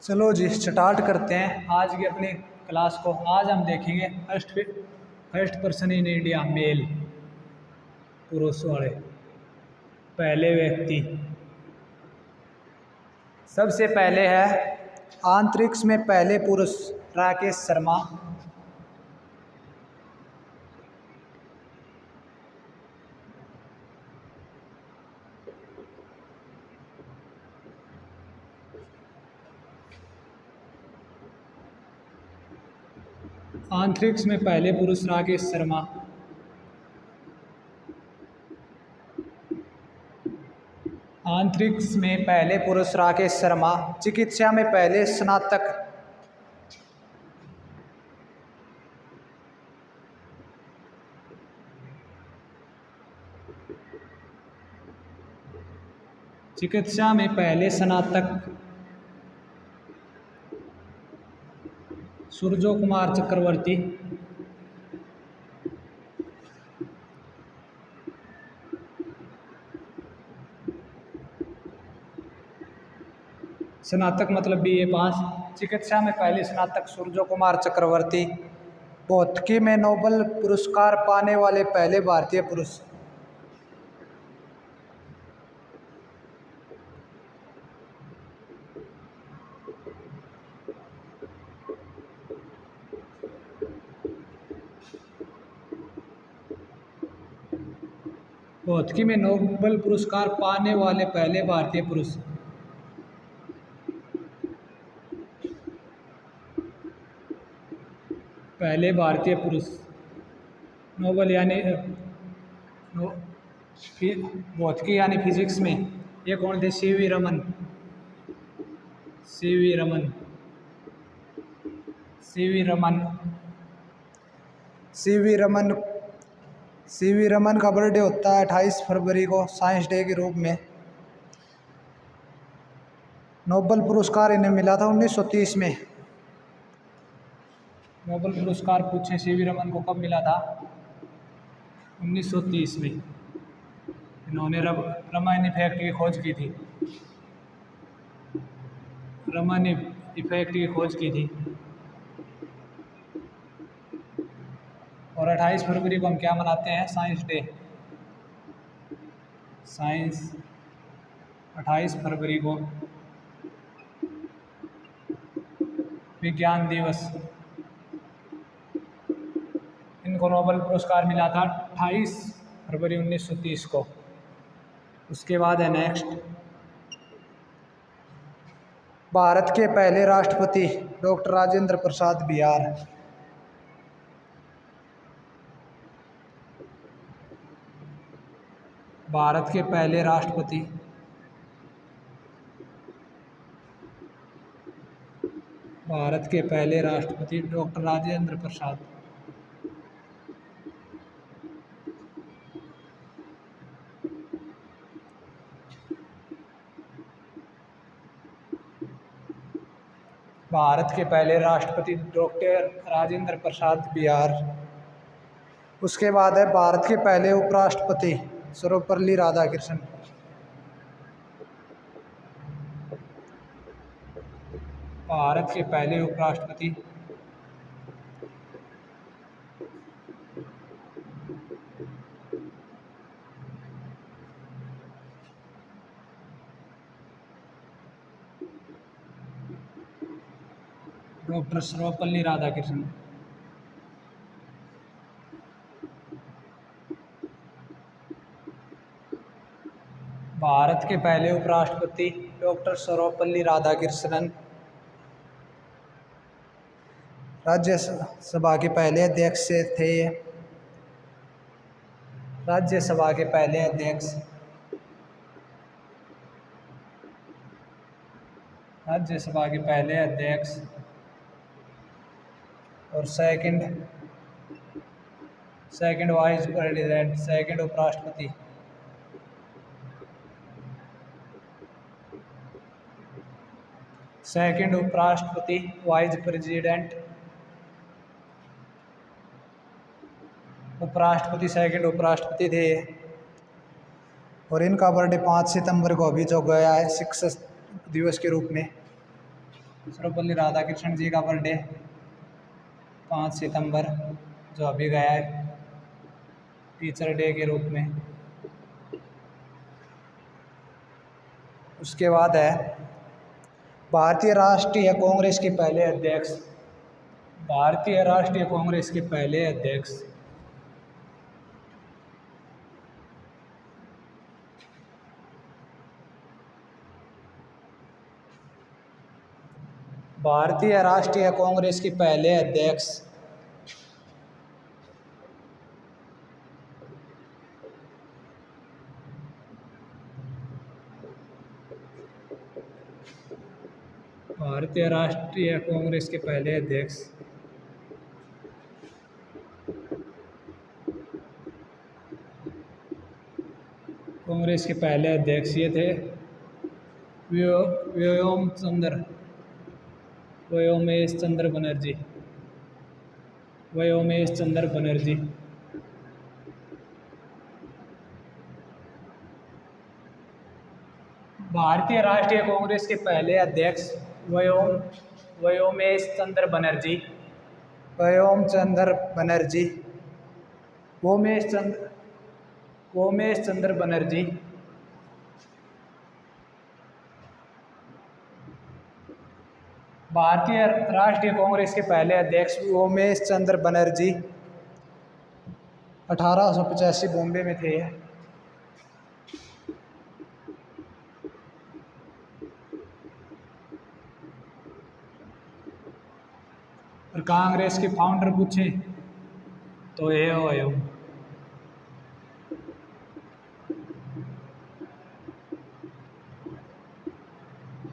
चलो जी स्टार्ट करते हैं आज की अपनी क्लास को। आज हम देखेंगे first person in India male, पुरुष वाले पहले व्यक्ति। सबसे पहले है अंतरिक्ष में पहले पुरुष राकेश शर्मा। अंतरिक्ष में पहले पुरुष राकेश शर्मा। अंतरिक्ष में पहले पुरुष राकेश शर्मा। चिकित्सा में पहले स्नातक चिकित्सा में पहले स्नातक सूर्यो कुमार चक्रवर्ती। स्नातक मतलब BA पास। चिकित्सा में पहले स्नातक सूर्यो कुमार चक्रवर्ती। भौतिकी में नोबेल पुरस्कार पाने वाले पहले भारतीय पुरुष। भौतिकी में नोबेल पुरस्कार पाने वाले पहले भारतीय पुरुष। पहले भारतीय पुरुष नोबेल यानी भौतिकी यानी फिजिक्स में ये कौन थे? CV Raman. CV Raman. CV Raman. CV Raman. CV Raman का बर्थडे होता है 28 फरवरी को, साइंस डे के रूप में। नोबेल पुरस्कार इन्हें मिला था 1930 में। नोबेल पुरस्कार पूछे सीवी रमन को कब मिला था? 1930 में। इन्होंने रमन इफेक्ट की खोज की थी। रमन इफेक्ट की खोज की थी। और 28 फरवरी को हम क्या मनाते हैं? Science day. साइंस 28 फरवरी को विज्ञान दिवस। इनको नोबेल पुरस्कार मिला था 28 फरवरी 1930 को। उसके बाद है नेक्स्ट, भारत के पहले राष्ट्रपति डॉक्टर राजेंद्र प्रसाद बिहार। भारत के पहले राष्ट्रपति भारत के पहले राष्ट्रपति डॉक्टर राजेंद्र प्रसाद। भारत के पहले राष्ट्रपति डॉक्टर राजेंद्र प्रसाद बिहार। उसके बाद है भारत के पहले उपराष्ट्रपति सर्वपल्ली राधाकृष्णन। भारत के पहले उपराष्ट्रपति डॉक्टर सर्वपल्ली राधाकृष्णन। भारत के पहले उपराष्ट्रपति डॉक्टर सर्वपल्ली राधाकृष्णन। राज्यसभा के पहले अध्यक्ष थे। राज्यसभा के पहले अध्यक्ष। राज्यसभा के पहले अध्यक्ष और सेकंड वाइस प्रेसिडेंट, सेकंड उपराष्ट्रपति। सेकंड उपराष्ट्रपति, वाइस प्रेसिडेंट, उपराष्ट्रपति, सेकंड उपराष्ट्रपति थे। और इनका बर्थडे 5 सितंबर को अभी जो गया है शिक्षक दिवस के रूप में। सर्वपल्ली राधाकृष्णन जी का बर्थडे 5 सितंबर, जो अभी गया है, टीचर डे के रूप में। उसके बाद है भारतीय राष्ट्रीय कांग्रेस के पहले अध्यक्ष। भारतीय राष्ट्रीय कांग्रेस के पहले अध्यक्ष भारतीय राष्ट्रीय कांग्रेस के पहले अध्यक्ष भारतीय राष्ट्रीय कांग्रेस के पहले अध्यक्ष कांग्रेस के पहले अध्यक्ष ये थे व्योमेश चंद्र बनर्जी। व्योमेश चंद्र बनर्जी। भारतीय राष्ट्रीय कांग्रेस के पहले अध्यक्ष व्योमेश चंद्र बनर्जी। व्योमचंद्र बनर्जी। वोमेश चंद्र बनर्जी। भारतीय राष्ट्रीय कांग्रेस के पहले अध्यक्ष वोमेश चंद्र बनर्जी 1885 बॉम्बे में थे। और कांग्रेस के फाउंडर पूछे तो ये हो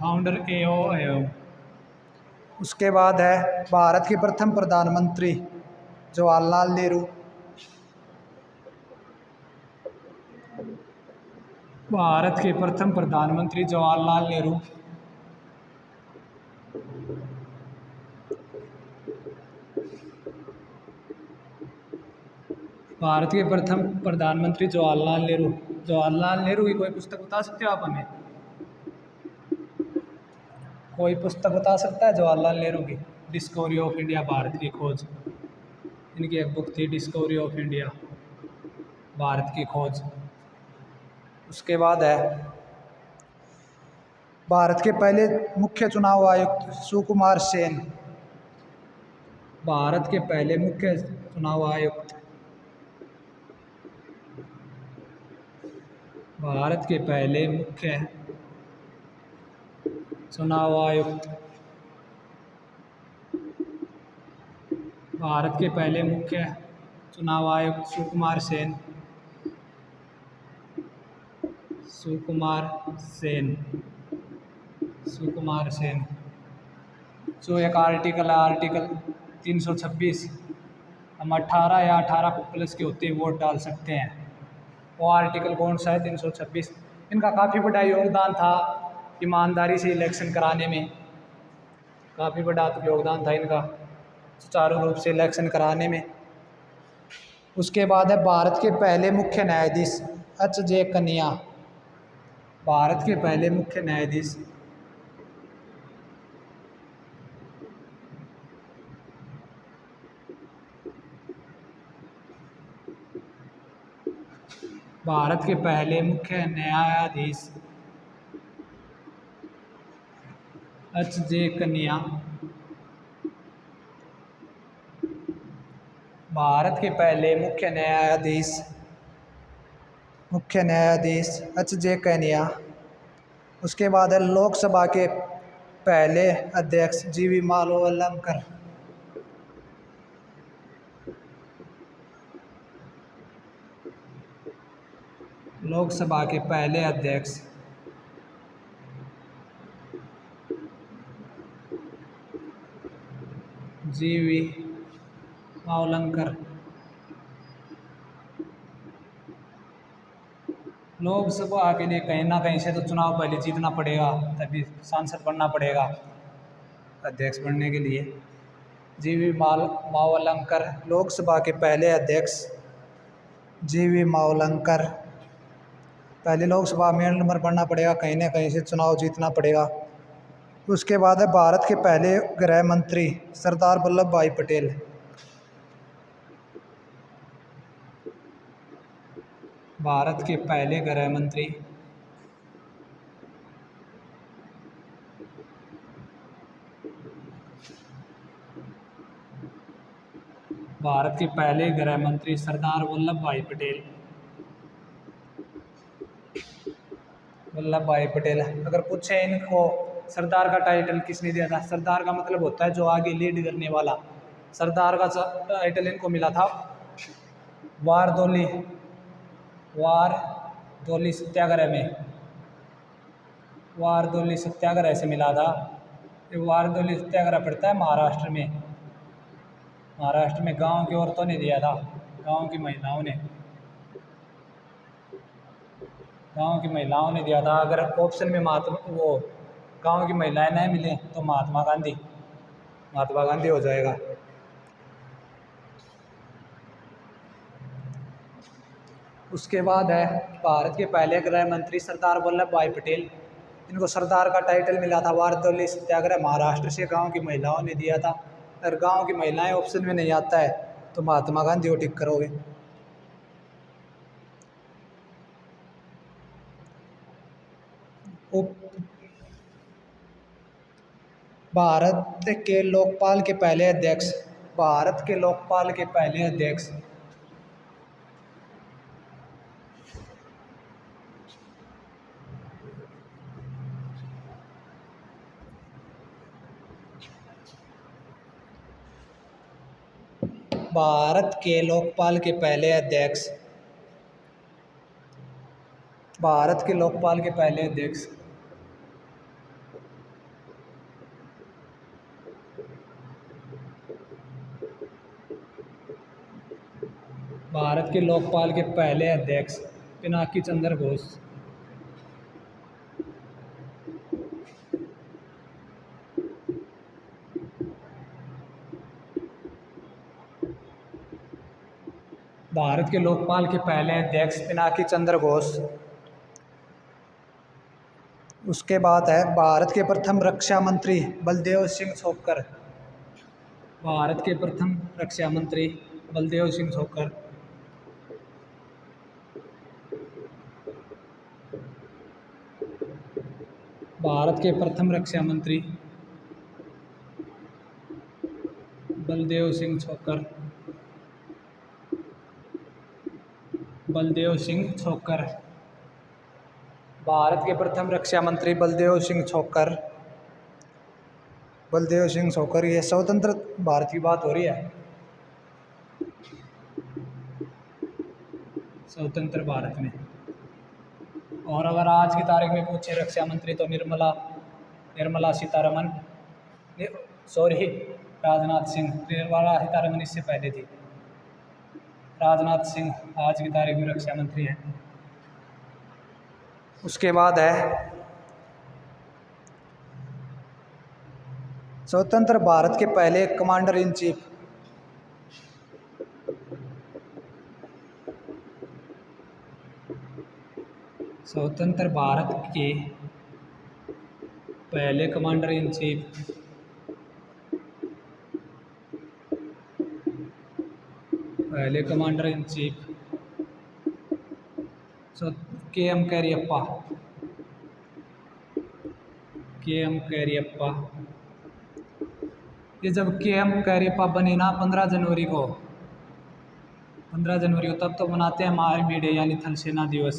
फाउंडर AO। उसके बाद है भारत के प्रथम प्रधानमंत्री जवाहरलाल नेहरू। भारत के प्रथम प्रधानमंत्री जवाहरलाल नेहरू। भारत के प्रथम प्रधानमंत्री जवाहरलाल नेहरू। जवाहरलाल नेहरू की कोई पुस्तक बता सकते हो आप हमें? कोई पुस्तक बता सकता है जवाहरलाल नेहरू की? डिस्कवरी ऑफ इंडिया, भारत की खोज। इनकी एक बुक थी डिस्कवरी ऑफ इंडिया, भारत की खोज। उसके बाद है भारत के पहले मुख्य चुनाव आयुक्त सुकुमार सेन। भारत के पहले मुख्य चुनाव आयुक्त। भारत के पहले मुख्य चुनाव आयुक्त। भारत के पहले मुख्य चुनाव आयुक्त सुकुमार सेन। सुकुमार सेन। सुकुमार सेन। जो एक आर्टिकल है, आर्टिकल 326, हम 18 या 18+ के होते वोट डाल सकते हैं। वो आर्टिकल कौन सा है? 326। इनका काफ़ी बड़ा योगदान था ईमानदारी से इलेक्शन कराने में। काफ़ी बड़ा योगदान था इनका सुचारू रूप से इलेक्शन कराने में। उसके बाद है भारत के पहले मुख्य न्यायाधीश H.J. कन्या। भारत के पहले मुख्य न्यायाधीश भारत के पहले मुख्य न्यायाधीश H.J. कन्या। भारत के पहले मुख्य न्यायाधीश H.J. कन्या। उसके बाद है लोकसभा के पहले अध्यक्ष G.V. मालवलंकर। लोकसभा के पहले अध्यक्ष G.V. मावलंकर। लोकसभा के लिए कहीं ना कहीं से तो चुनाव पहले जीतना पड़ेगा, तभी सांसद बनना पड़ेगा अध्यक्ष बनने के लिए। G.V. मावलंकर लोकसभा के पहले अध्यक्ष G.V. मावलंकर। पहले लोकसभा में नंबर बनना पड़ेगा, कहीं ना कहीं से चुनाव जीतना पड़ेगा। उसके बाद है भारत के पहले गृह मंत्री सरदार वल्लभ भाई पटेल। भारत के पहले गृह मंत्री भारत के पहले गृह मंत्री सरदार वल्लभ भाई पटेल। वल्लभ भाई पटेल। अगर पूछे इनको सरदार का टाइटल किसने दिया था, सरदार का मतलब होता है जो आगे लीड करने वाला। सरदार का टाइटल इनको मिला था वारदोली वारदोली सत्याग्रह में, वारदोली सत्याग्रह से मिला था। ये वारदोली सत्याग्रह पड़ता है महाराष्ट्र में। महाराष्ट्र में गांव की औरतों ने दिया था, गांव की महिलाओं ने, गांव की महिलाओं ने दिया था। अगर ऑप्शन में महात्मा वो गांव की महिलाएं नहीं मिले तो महात्मा गांधी, महात्मा गांधी हो जाएगा। उसके बाद है भारत के पहले गृह मंत्री सरदार वल्लभ भाई पटेल। इनको सरदार का टाइटल मिला था वारदोली सत्याग्रह महाराष्ट्र से, गांव की महिलाओं ने दिया था। अगर गांव की महिलाएं ऑप्शन में नहीं आता है तो महात्मा गांधी को टिक करोगे। भारत के लोकपाल के पहले अध्यक्ष, भारत के लोकपाल के पहले अध्यक्ष भारत के लोकपाल के पहले अध्यक्ष, भारत के लोकपाल के पहले अध्यक्ष भारत के लोकपाल के पहले अध्यक्ष पिनाकी चंद्र घोष। भारत के लोकपाल के पहले अध्यक्ष पिनाकी चंद्र घोष। उसके बाद है भारत के प्रथम रक्षा मंत्री बलदेव सिंह छोक्कर। भारत के प्रथम रक्षा मंत्री बलदेव सिंह छोक्कर। भारत के प्रथम रक्षा मंत्री बलदेव सिंह छोक्कर, बलदेव सिंह छोक्कर। भारत के प्रथम रक्षा मंत्री बलदेव सिंह छोक्कर, बलदेव सिंह छोक्कर। ये स्वतंत्र भारत की बात हो रही है, स्वतंत्र भारत में। और अगर आज की तारीख में पूछे रक्षा मंत्री तो निर्मला सीतारमन, सॉरी राजनाथ सिंह। निर्मला सीतारमन इससे पहले थी। राजनाथ सिंह आज की तारीख में रक्षा मंत्री हैं। उसके बाद है स्वतंत्र भारत के पहले कमांडर इन चीफ, स्वतंत्र भारत के पहले कमांडर इन चीफ पहले commander in chief KM. Cariappa, KM. Cariappa. ये जब के.एम. कैरियप्पा बने ना 15 जनवरी को, 15 जनवरी को, तब तो मनाते हैं आर्मी डे यानी थल सेना दिवस।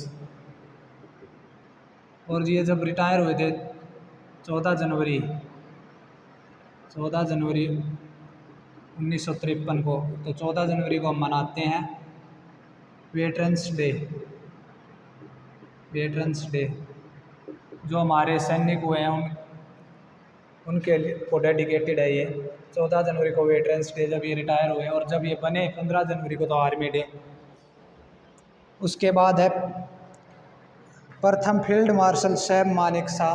और ये जब रिटायर हुए थे 14 जनवरी 1953 को, तो 14 जनवरी को हम मनाते हैं वेटरन्स डे। वेटरन्स डे जो हमारे सैनिक हुए हैं उनके लिए को डेडिकेटेड है ये। 14 जनवरी को वेटरन्स डे, जब ये रिटायर हुए, और जब ये बने 15 जनवरी को तो आर्मी डे। उसके बाद है प्रथम फील्ड मार्शल सैम मानेकशॉ।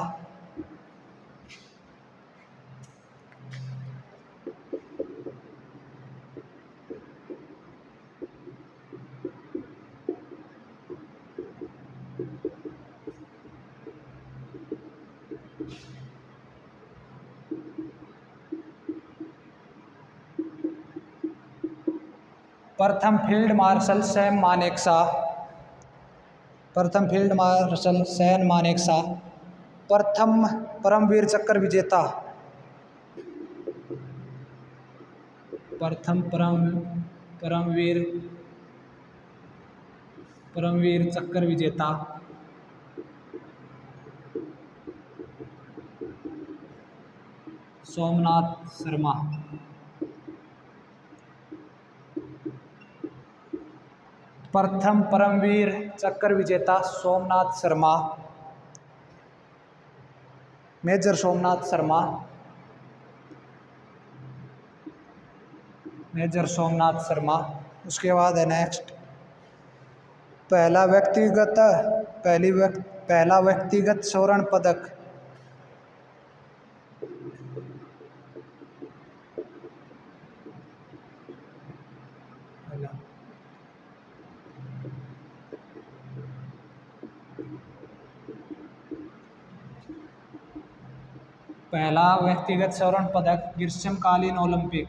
प्रथम फील्ड मार्शल सैम मानेकशॉ, प्रथम फील्ड मार्शल सैम मानेकशॉ। प्रथम परमवीर चक्र विजेता, प्रथम परमवीर परमवीर चक्र विजेता सोमनाथ शर्मा। प्रथम परमवीर चक्र विजेता सोमनाथ शर्मा, मेजर सोमनाथ शर्मा, मेजर सोमनाथ शर्मा। उसके बाद है नेक्स्ट, पहला व्यक्तिगत स्वर्ण पदक, पहला व्यक्तिगत स्वर्ण पदक ग्रीष्मकालीन ओलंपिक,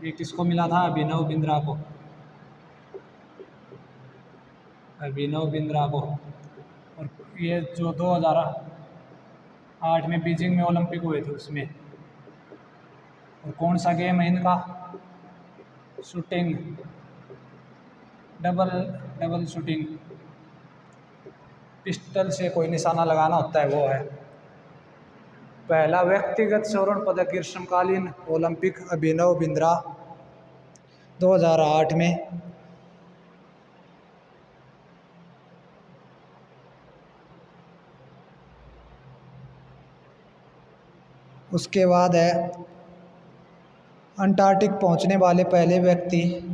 ये किसको मिला था? अभिनव बिंद्रा को, अभिनव बिंद्रा को। और ये जो 2008 में बीजिंग में ओलंपिक हुए थे उसमें। और कौन सा गेम है इनका? शूटिंग, डबल शूटिंग, पिस्टल से कोई निशाना लगाना होता है, वो है। पहला व्यक्तिगत स्वर्ण पदक ग्रीष्मकालीन ओलंपिक अभिनव बिंद्रा 2008 में। उसके बाद है अंटार्कटिक पहुंचने वाले पहले व्यक्ति,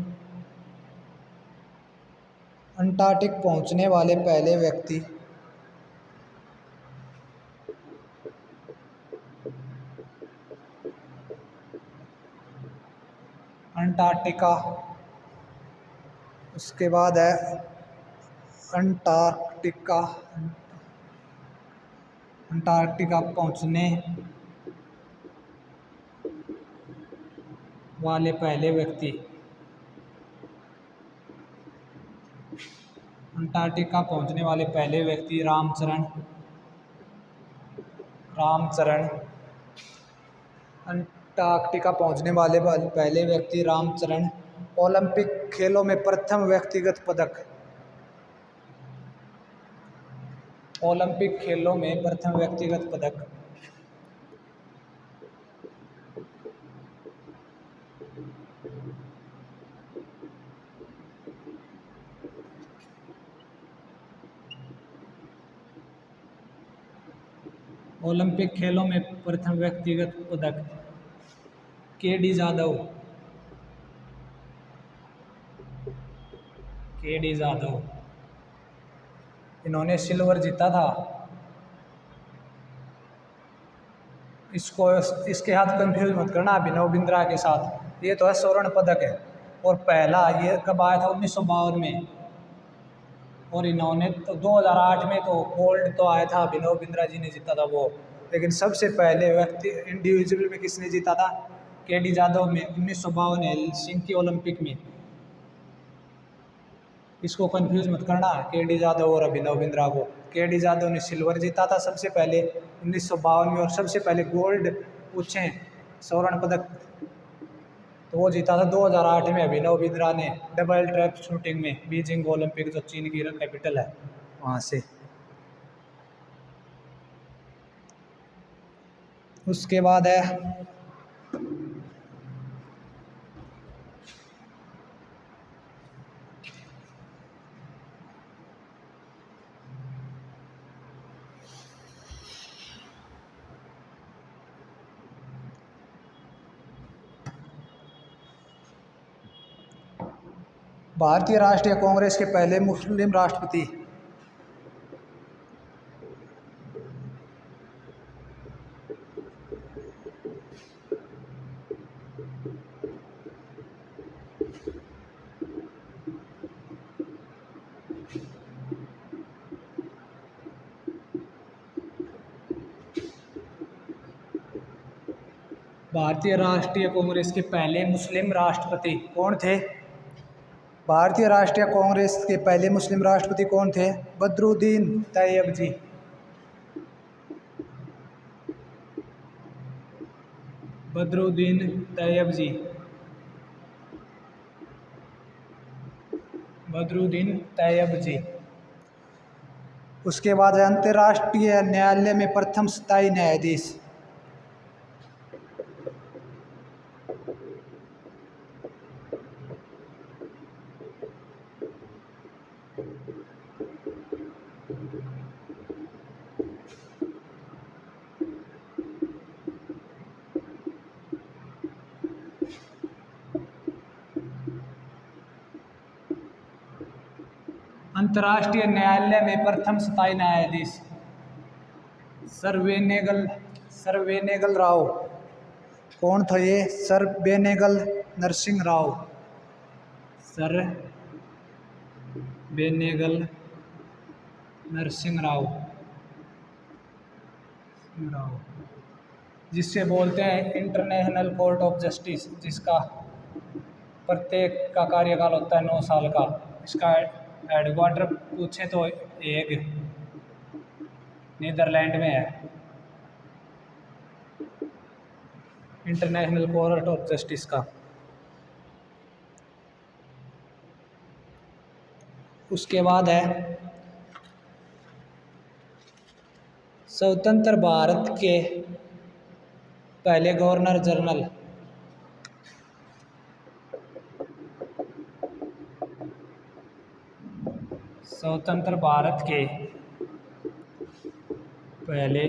अंटार्कटिक पहुंचने वाले पहले व्यक्ति अंटार्कटिका। उसके बाद है अंटार्कटिका, अंटार्कटिका पहुंचने वाले पहले व्यक्ति, अंटार्कटिका पहुंचने वाले पहले व्यक्ति रामचरण, अंटार्कटिका पहुंचने वाले पहले व्यक्ति रामचरण। ओलंपिक खेलों में प्रथम व्यक्तिगत पदक, ओलंपिक खेलों में प्रथम व्यक्तिगत पदक ओलंपिक खेलों में प्रथम व्यक्तिगत पदक के.डी. जाधव, के.डी. जाधव, इन्होंने सिल्वर जीता था। इसको इसके हाथ कंफ्यूज मत करना अभिनव बिंद्रा के साथ, ये तो है स्वर्ण पदक है। और पहला ये कब आया था? 1952 में। और इन्होंने तो 2008 में तो गोल्ड तो आया था, अभिनव बिंद्रा जी ने जीता था वो। लेकिन सबसे पहले व्यक्ति इंडिविजुअल में किसने जीता था? के.डी. जाधव में 1952 हेलसिंकी ओलंपिक में। इसको कंफ्यूज मत करना के.डी. जाधव और अभिनव बिंद्रा को। के.डी. जाधव ने सिल्वर जीता था सबसे पहले 1952 में, और सबसे पहले गोल्ड पूछें स्वर्ण पदक तो वो जीता था 2008 में अभिनव बिंद्रा ने, डबल ट्रैप शूटिंग में, बीजिंग ओलंपिक जो चीन की कैपिटल है वहाँ से। उसके बाद है भारतीय राष्ट्रीय कांग्रेस के पहले मुस्लिम राष्ट्रपति, भारतीय राष्ट्रीय कांग्रेस के पहले मुस्लिम राष्ट्रपति कौन थे? भारतीय राष्ट्रीय कांग्रेस के पहले मुस्लिम राष्ट्रपति कौन थे? बदरुद्दीन तैयब जी। बदरुद्दीन तैयब जी। बदरुद्दीन तैयब जी। उसके बाद है अंतर्राष्ट्रीय न्यायालय में प्रथम स्थायी न्यायाधीश। अंतर्राष्ट्रीय न्यायालय में प्रथम स्थायी न्यायाधीश सर वेनेगल राव। कौन था ये? सर वेनेगल नरसिंह राव। सर वेनेगल नरसिंह राव। जिससे बोलते हैं इंटरनेशनल कोर्ट ऑफ जस्टिस, जिसका प्रत्येक का कार्यकाल होता है 9 साल का। इसका हेडक्वार्टर पूछे तो एक नीदरलैंड में है। इंटरनेशनल कोर्ट ऑफ जस्टिस का। उसके बाद है स्वतंत्र भारत के पहले गवर्नर जनरल। स्वतंत्र भारत के पहले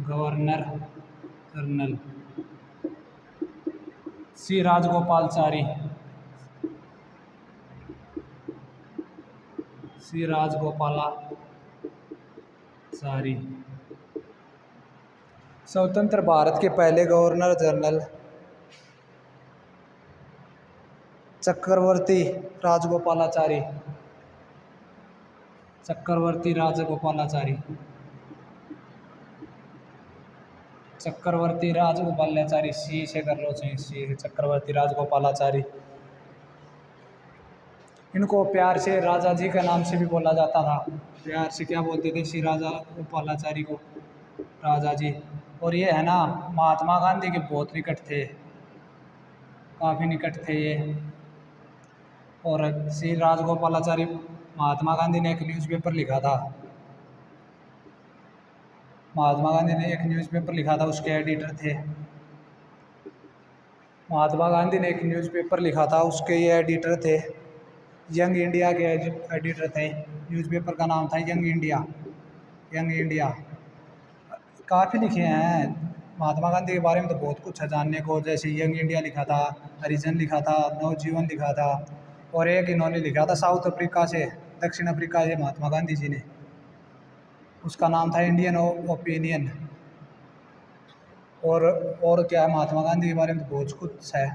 गवर्नर जनरल सी राजगोपालाचारी। सी राजगोपालाचारी। स्वतंत्र भारत के पहले गवर्नर जनरल चक्रवर्ती राजगोपालाचारी। चक्रवर्ती राजगोपालाचारी। चक्रवर्ती राजगोपालाचारी। सी से कर लो, चाहिए सी। चक्रवर्ती राजगोपालाचारी। इनको प्यार से राजा जी का नाम से भी बोला जाता था। प्यार से क्या बोलते थे? श्री राजा गोपालाचारी को राजा जी। और ये है ना, महात्मा गांधी के बहुत निकट थे, काफ़ी निकट थे ये। और श्री राजगोपालाचारी, महात्मा गांधी ने एक न्यूज़पेपर लिखा था। महात्मा गांधी ने एक न्यूज़पेपर लिखा था, उसके एडिटर थे। महात्मा गांधी ने एक न्यूज़पेपर लिखा था, उसके ये एडिटर थे। यंग इंडिया के एडिटर थे। न्यूज़पेपर का नाम था यंग इंडिया। Young India. काफ़ी लिखे हैं महात्मा गांधी के बारे में, तो बहुत कुछ है जानने को। जैसे यंग इंडिया लिखा था, हरिजन लिखा था, नवजीवन लिखा था, और एक इन्होंने लिखा था साउथ अफ्रीका से, दक्षिण अफ्रीका से, महात्मा गांधी जी ने। उसका नाम था इंडियन ओपिनियन। और क्या है, महात्मा गांधी के बारे में तो बहुत कुछ है।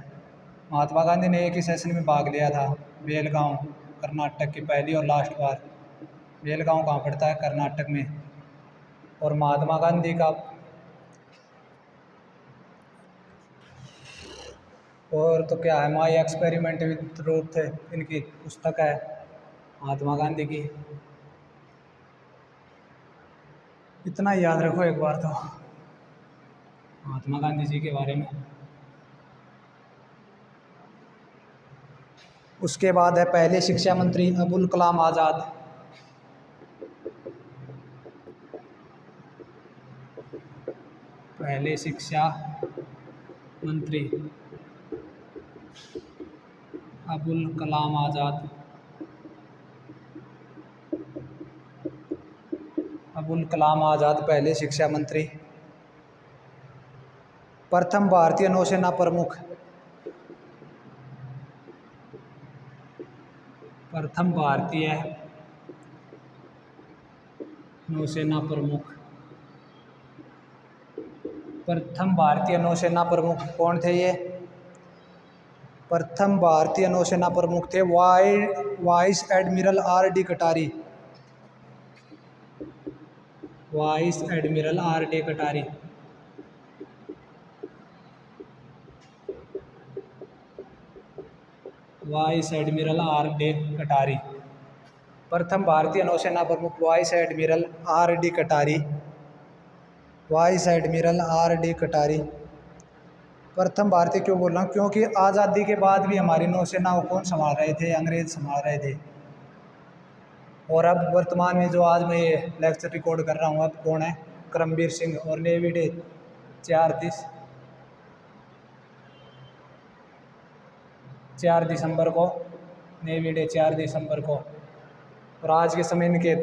महात्मा गांधी ने एक ही सेशन में भाग लिया था, बेलगांव, कर्नाटक की पहली और लास्ट बार। बेलगांव कहाँ पड़ता है? कर्नाटक में। और महात्मा गांधी का और तो क्या है, माई एक्सपेरिमेंट विद ट्रूथ, इनकी पुस्तक है महात्मा गांधी की। इतना याद रखो एक बार तो महात्मा गांधी जी के बारे में। उसके बाद है पहले शिक्षा मंत्री अबुल कलाम आज़ाद। पहले शिक्षा मंत्री अबुल कलाम आज़ाद। अबुल कलाम आज़ाद पहले शिक्षा मंत्री। प्रथम भारतीय नौसेना प्रमुख। प्रथम भारतीय नौसेना प्रमुख। प्रथम भारतीय नौसेना प्रमुख कौन थे ये? प्रथम भारतीय नौसेना प्रमुख थे वाइस एडमिरल आर डी कटारी। वाइस एडमिरल आर डी कटारी। वाइस एडमिरल आर डी कटारी। प्रथम भारतीय नौसेना प्रमुख वाइस एडमिरल आर डी कटारी। वाइस एडमिरल आर डी कटारी। प्रथम भारतीय क्यों बोल रहा हूँ, क्योंकि आज़ादी के बाद भी हमारी नौसेना को कौन संभाल रहे थे, अंग्रेज संभाल रहे थे। और अब वर्तमान में जो आज मैं ये लेक्चर रिकॉर्ड कर रहा हूँ अब कौन है, करमबीर सिंह। और नेवी डे 4 दिसंबर को, नेवी डे 4 दिसंबर को। और आज के समय इनके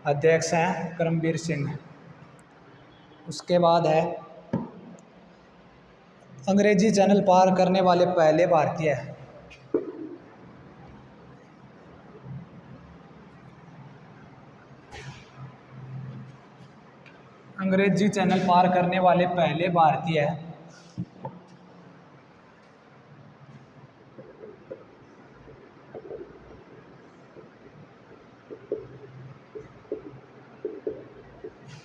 अध्यक्ष हैं करमबीर सिंह। उसके बाद है अंग्रेजी चैनल पार करने वाले पहले भारतीय। अंग्रेजी चैनल पार करने वाले पहले भारतीय।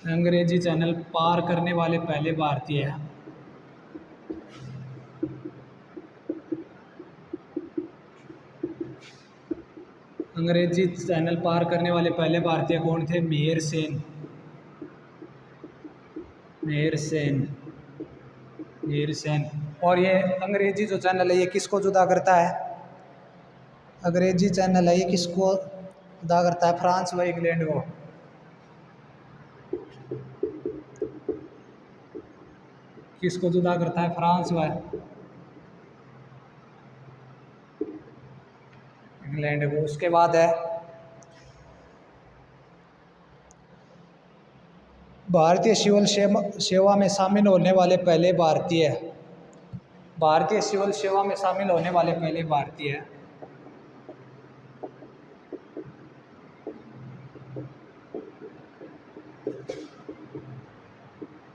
अंग्रेजी चैनल पार करने वाले पहले भारतीय। अंग्रेजी चैनल पार करने वाले पहले भारतीय कौन थे? मेहर सेन। मेहर सेन। मेहर सेन। और ये अंग्रेजी जो चैनल है ये किसको जुदा करता है? अंग्रेजी चैनल है ये किसको जुदा करता है? फ्रांस व इंग्लैंड को। किसको जुदा करता है? फ्रांस व इंग्लैंड को। उसके बाद है भारतीय सिविल सेवा में शामिल होने वाले पहले भारतीय। भारतीय सिविल सेवा में शामिल होने वाले पहले भारतीय।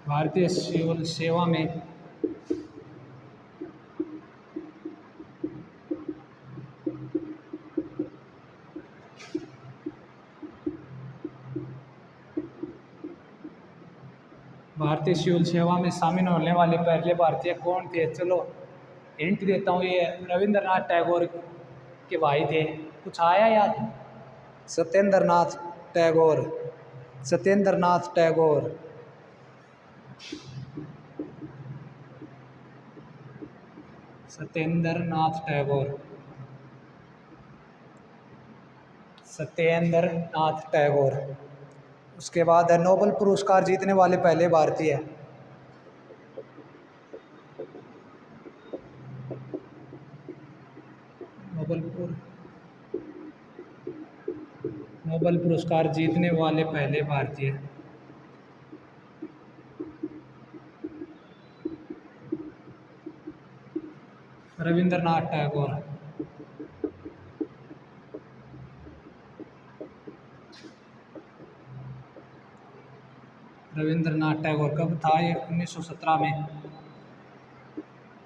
भारतीय सिविल सेवा में भारतीय सिविल सेवा में शामिल होने वाले पहले भारतीय कौन थे? चलो हिंट देता हूँ, ये रविंद्रनाथ टैगोर के भाई थे। कुछ आया याद? सत्येंद्र नाथ टैगोर। सत्येंद्र नाथ टैगोर। सत्येंद्र नाथ टैगोर। सत्येंद्र नाथ टैगोर। उसके बाद है नोबेल पुरस्कार जीतने वाले पहले भारतीय। नोबेल पुरस्कार जीतने वाले पहले भारतीय। रविंद्रनाथ टैगोर। रविंद्रनाथ टैगोर कब था ये? 1917 में।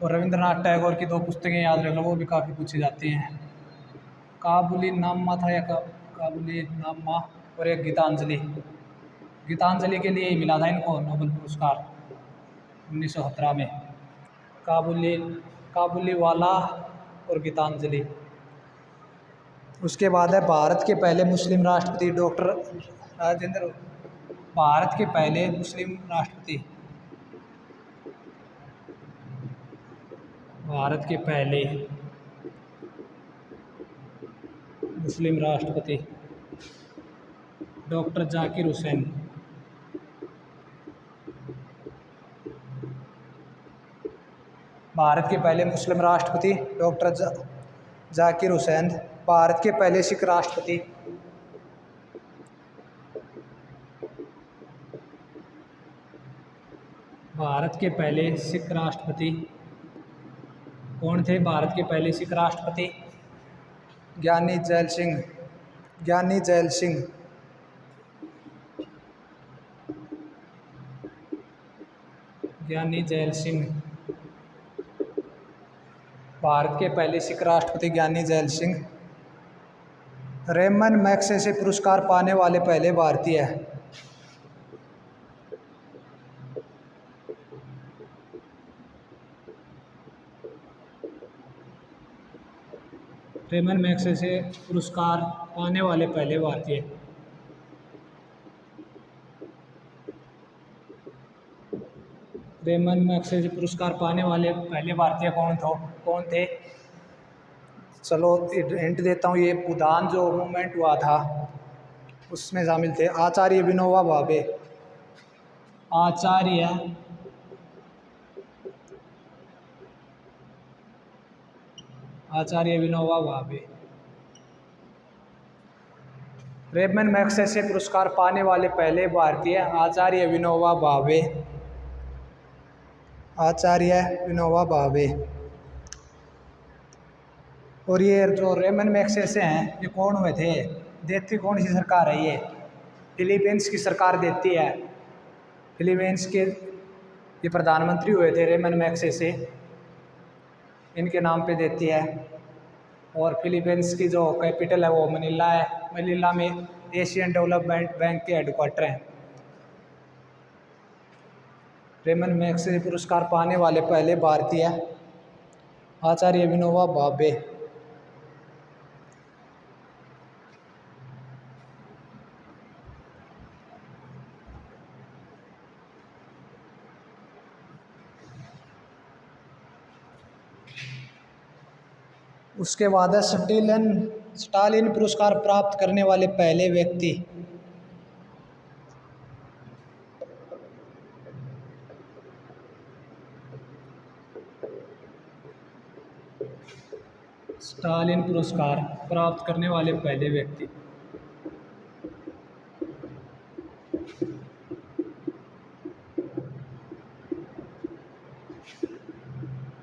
और रविंद्रनाथ टैगोर की 2 पुस्तकें याद रख लो, वो भी काफ़ी पूछी जाती हैं। काबुली नामा था या काबुली नामा, और एक गीतांजलि। गीतांजलि के लिए ही मिला था इनको नोबेल पुरस्कार 1917 में। काबुली वाला और गीतांजलि। उसके बाद है भारत के पहले मुस्लिम राष्ट्रपति डॉक्टर राजेंद्र। भारत के पहले मुस्लिम राष्ट्रपति। भारत के पहले मुस्लिम राष्ट्रपति डॉक्टर जाकिर हुसैन। भारत के पहले मुस्लिम राष्ट्रपति डॉक्टर जाकिर हुसैन। भारत के पहले सिख राष्ट्रपति। भारत के पहले सिख राष्ट्रपति कौन थे? भारत के पहले सिख राष्ट्रपति ज्ञानी जैल सिंह। ज्ञानी जैल सिंह। ज्ञानी जैल सिंह। भारत के पहले सिख राष्ट्रपति ज्ञानी जैल सिंह। रेमन मैग्सेसे पुरस्कार पाने वाले पहले भारतीय। रेमन मैग्सेसे पुरस्कार पाने वाले पहले भारतीय। रेमन मैग्सेसे पुरस्कार पाने वाले पहले भारतीय कौन थे? चलो हिंट देता हूँ, ये भूदान जो मूवमेंट हुआ था उसमें शामिल थे आचार्य विनोबा भावे। आचार्य विनोबा भावे। रेमन मैग्सेसे पुरस्कार पाने वाले पहले भारतीय आचार्य विनोबा भावे। आचार्य विनोबा भावे। और ये जो रेमन मैग्सेसे हैं ये कौन हुए थे? देती कौन सी सरकार है ये? फिलीपींस की सरकार देती है। फिलीपींस के ये प्रधानमंत्री हुए थे रेमन मैग्सेसे, इनके नाम पे देती है। और फिलीपींस की जो कैपिटल है वो मनीला है। मनीला में एशियन डेवलपमेंट बैंक के हेडक्वार्टर हैं। रेमन मैग्सेसे पुरस्कार पाने वाले पहले भारतीय आचार्य विनोबा भावे। उसके बाद है स्टालिन पुरस्कार प्राप्त करने वाले पहले व्यक्ति। स्टालिन पुरस्कार प्राप्त करने वाले पहले व्यक्ति।